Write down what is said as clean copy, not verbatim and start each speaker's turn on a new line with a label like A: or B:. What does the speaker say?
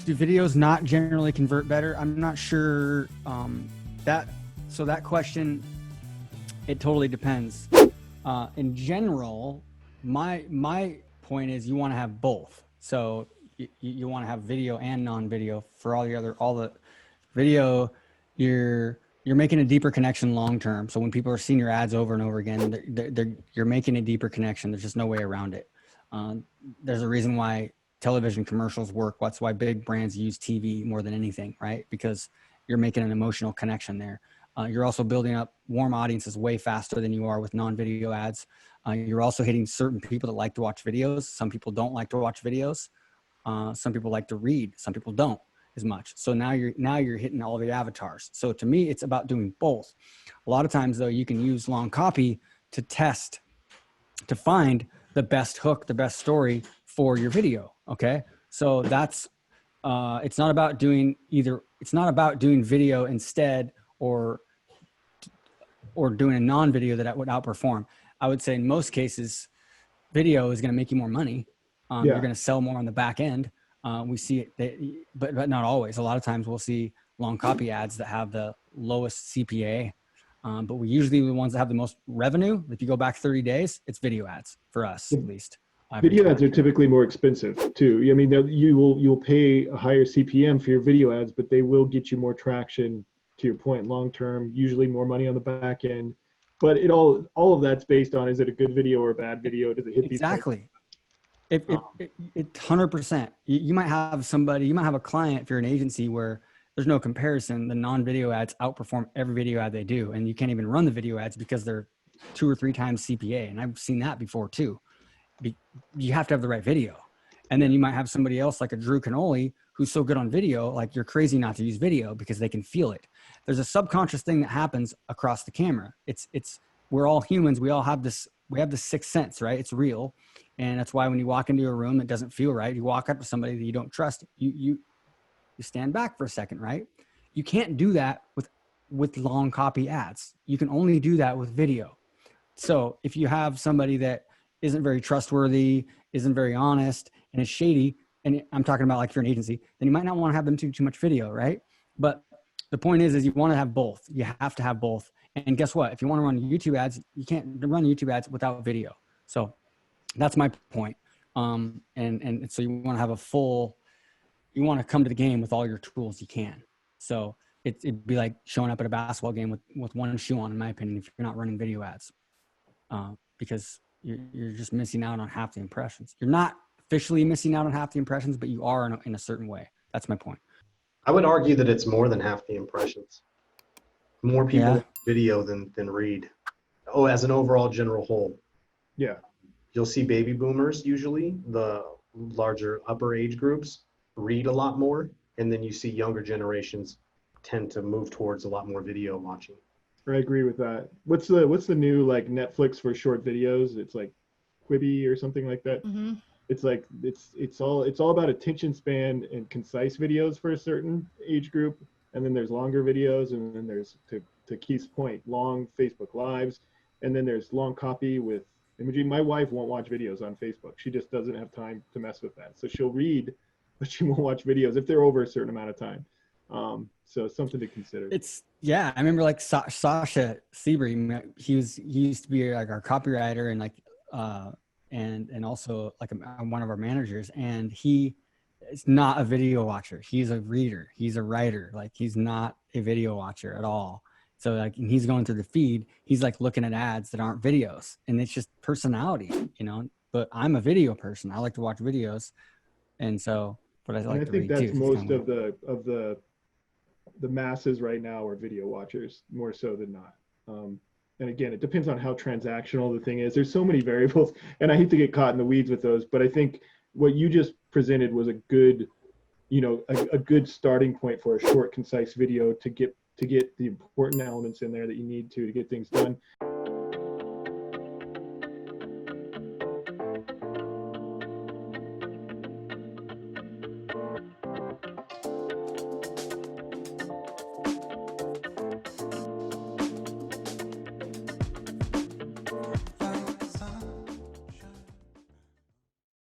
A: Do videos not generally convert better? I'm not sure. That question, it totally depends. In general, my point is you want to have both. So you want to have video and non-video. For all the video, you're making a deeper connection long term. So when people are seeing your ads over and over again, you're making a deeper connection. There's just no way around it. There's a reason why television commercials work. That's why big brands use TV more than anything, right? Because you're making an emotional connection there. You're also building up warm audiences way faster than you are with non-video ads. You're also hitting certain people that like to watch videos. Some people don't like to watch videos. Some people like to read. Some people don't as much. So now you're hitting all the avatars. So to me, it's about doing both. A lot of times though, you can use long copy to test, to find the best hook, the best story for your video. Okay. So that's, it's not about doing video instead or doing a non-video that would outperform. I would say in most cases, video is going to make you more money. You're going to sell more on the back end. We see it, but not always. A lot of times we'll see long copy ads that have the lowest CPA, but we usually the ones that have the most revenue. If you go back 30 days, it's video ads for us at least.
B: Video ads are typically more expensive too. I mean, you'll pay a higher CPM for your video ads, but they will get you more traction. To your point, long term, usually more money on the back end. But all of that's based on, is it a good video or a bad video? Does it hit
A: exactly? It 100%. You might have a client if you're an agency where there's no comparison. The non-video ads outperform every video ad they do, and you can't even run the video ads because they're 2 or 3 times CPA. And I've seen that before too. You have to have the right video. And then you might have somebody else like a Drew Canoli who's so good on video, like you're crazy not to use video because they can feel it. There's a subconscious thing that happens across the camera. We're all humans. We have this sixth sense, right? It's real. And that's why when you walk into a room that doesn't feel right, you walk up to somebody that you don't trust, you stand back for a second, right? You can't do that with long copy ads. You can only do that with video. So if you have somebody that isn't very trustworthy, isn't very honest, and is shady, and I'm talking about like if you're an agency, then you might not want to have them do too much video, right? But the point is you want to have both. You have to have both. And guess what? If you want to run YouTube ads, you can't run YouTube ads without video. So that's my point. And so you want to have you want to come to the game with all your tools you can. So it'd be like showing up at a basketball game with one shoe on, in my opinion, if you're not running video ads, because you're just missing out on half the impressions. You're not officially missing out on half the impressions, but you are in a certain way. That's my point.
C: I would argue that it's more than half the impressions. More people video than read. Oh, as an overall general whole.
B: Yeah.
C: You'll see baby boomers, usually the larger upper age groups, read a lot more. And then you see younger generations tend to move towards a lot more video watching.
B: I agree with that. What's the new like Netflix for short videos? It's like Quibi or something like that.
D: Mm-hmm.
B: It's like it's all about attention span and concise videos for a certain age group, and then there's longer videos, and then there's to Keith's point, long Facebook Lives, and then there's long copy with imaging. My wife won't watch videos on Facebook. She just doesn't have time to mess with that. So she'll read, but she won't watch videos if they're over a certain amount of time. So something to consider.
A: I remember like Sasha Seabury, he used to be like our copywriter and like, and also like one of our managers, and he is not a video watcher. He's a reader. He's a writer. Like he's not a video watcher at all. So like he's going through the feed, he's like looking at ads that aren't videos, and it's just personality, but I'm a video person. I like to watch videos. And so, but I like to read too.
B: I think that's most of the masses right now are video watchers more so than not. And again, it depends on how transactional the thing is. There's so many variables, and I hate to get caught in the weeds with those, but I think what you just presented was a good, a good starting point for a short, concise video to get the important elements in there that you need to get things done.